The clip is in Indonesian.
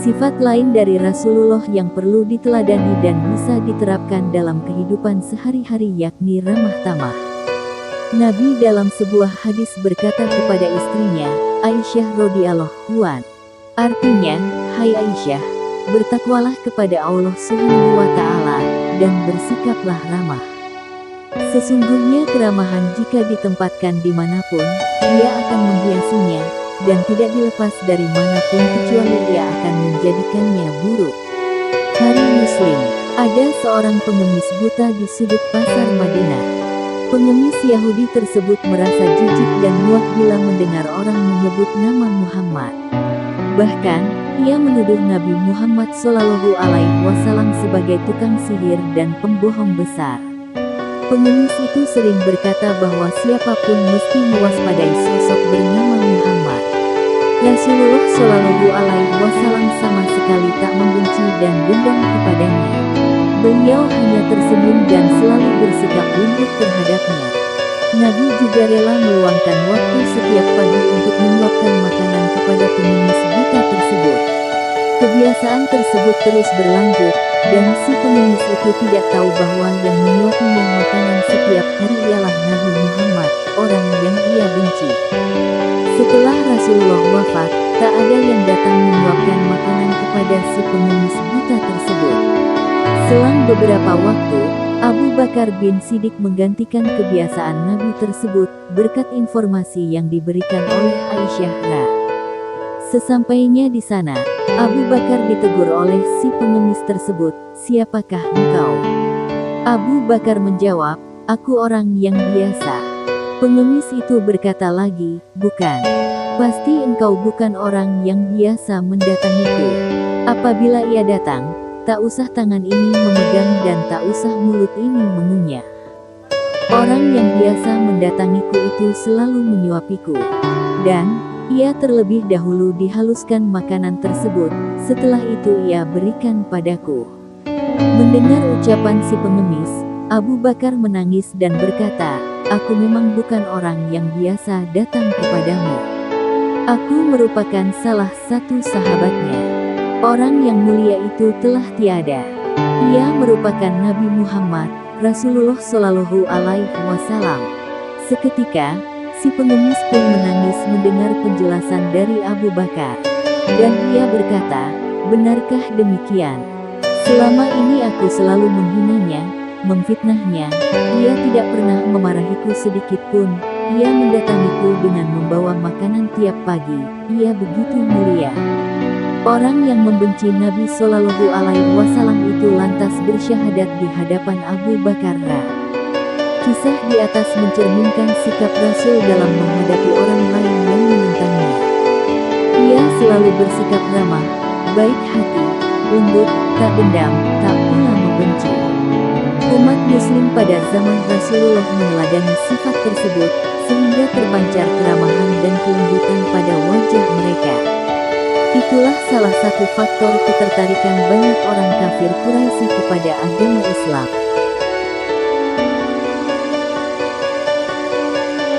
Sifat lain dari Rasulullah yang perlu diteladani dan bisa diterapkan dalam kehidupan sehari-hari yakni ramah tamah. Nabi dalam sebuah hadis berkata kepada istrinya, Aisyah radhiyallahu anha, artinya, hai Aisyah, bertakwalah kepada Allah Subhanahu wa Ta'ala, dan bersikaplah ramah. Sesungguhnya keramahan jika ditempatkan dimanapun, ia akan menghiasinya, dan tidak dilepas dari manapun kecuali ia akan menjadikannya buruk. Hari Muslim, ada seorang pengemis buta di sudut pasar Madinah. Pengemis Yahudi tersebut merasa jijik dan muak bila mendengar orang menyebut nama Muhammad. Bahkan, ia menuduh Nabi Muhammad SAW sebagai tukang sihir dan pembohong besar. Pengemis itu sering berkata bahwa siapapun mesti mewaspadai sosok bernama Muhammad. Rasulullah SAW sama sekali tak membenci dan dendam kepadanya. Beliau hanya tersenyum dan selalu bersikap lembut terhadapnya. Nabi juga rela meluangkan waktu setiap pagi untuk menyuapkan makanan kepada pengemis buta tersebut. Kebiasaan tersebut terus berlanjut, dan si pengemis itu tidak tahu bahwa yang menyuapinya makanan setiap hari ialah Nabi Muhammad, orang yang ia benci. Setelah Rasulullah wafat, tak ada yang datang menyuapkan makanan kepada si pengemis buta tersebut. Selang beberapa waktu, Abu Bakar bin Siddiq menggantikan kebiasaan Nabi tersebut, berkat informasi yang diberikan oleh Aisyah Ra. Sesampainya di sana, Abu Bakar ditegur oleh si pengemis tersebut, "Siapakah engkau?" Abu Bakar menjawab, "Aku orang yang biasa." Pengemis itu berkata lagi, "Bukan. Pasti engkau bukan orang yang biasa mendatangiku. Apabila ia datang, tak usah tangan ini memegang dan tak usah mulut ini mengunyah. Orang yang biasa mendatangiku itu selalu menyuapiku." Dan ia terlebih dahulu dihaluskan makanan tersebut, setelah itu ia berikan padaku. Mendengar ucapan si pengemis, Abu Bakar menangis dan berkata, "Aku memang bukan orang yang biasa datang kepadamu. Aku merupakan salah satu sahabatnya. Orang yang mulia itu telah tiada. Ia merupakan Nabi Muhammad, Rasulullah Shallallahu Alaihi Wasallam." Seketika, si pengemis pun menangis mendengar penjelasan dari Abu Bakar. Dan ia berkata, "Benarkah demikian? Selama ini aku selalu menghinanya, memfitnahnya. Ia tidak pernah memarahiku sedikit pun. Ia mendatangiku dengan membawa makanan tiap pagi. Ia begitu mulia." Orang yang membenci Nabi Shallallahu Alaihi Wasallam itu lantas bersyahadat di hadapan Abu Bakar. Kisah di atas mencerminkan sikap Rasul dalam menghadapi orang lain yang menentangnya. Ia selalu bersikap ramah, baik hati, lembut, tak dendam, tak pula membenci. Umat Muslim pada zaman Rasulullah meneladani sifat tersebut, sehingga terpancar keramahan dan kelembutan pada wajah mereka. Itulah salah satu faktor ketertarikan banyak orang kafir Quraisy kepada agama Islam.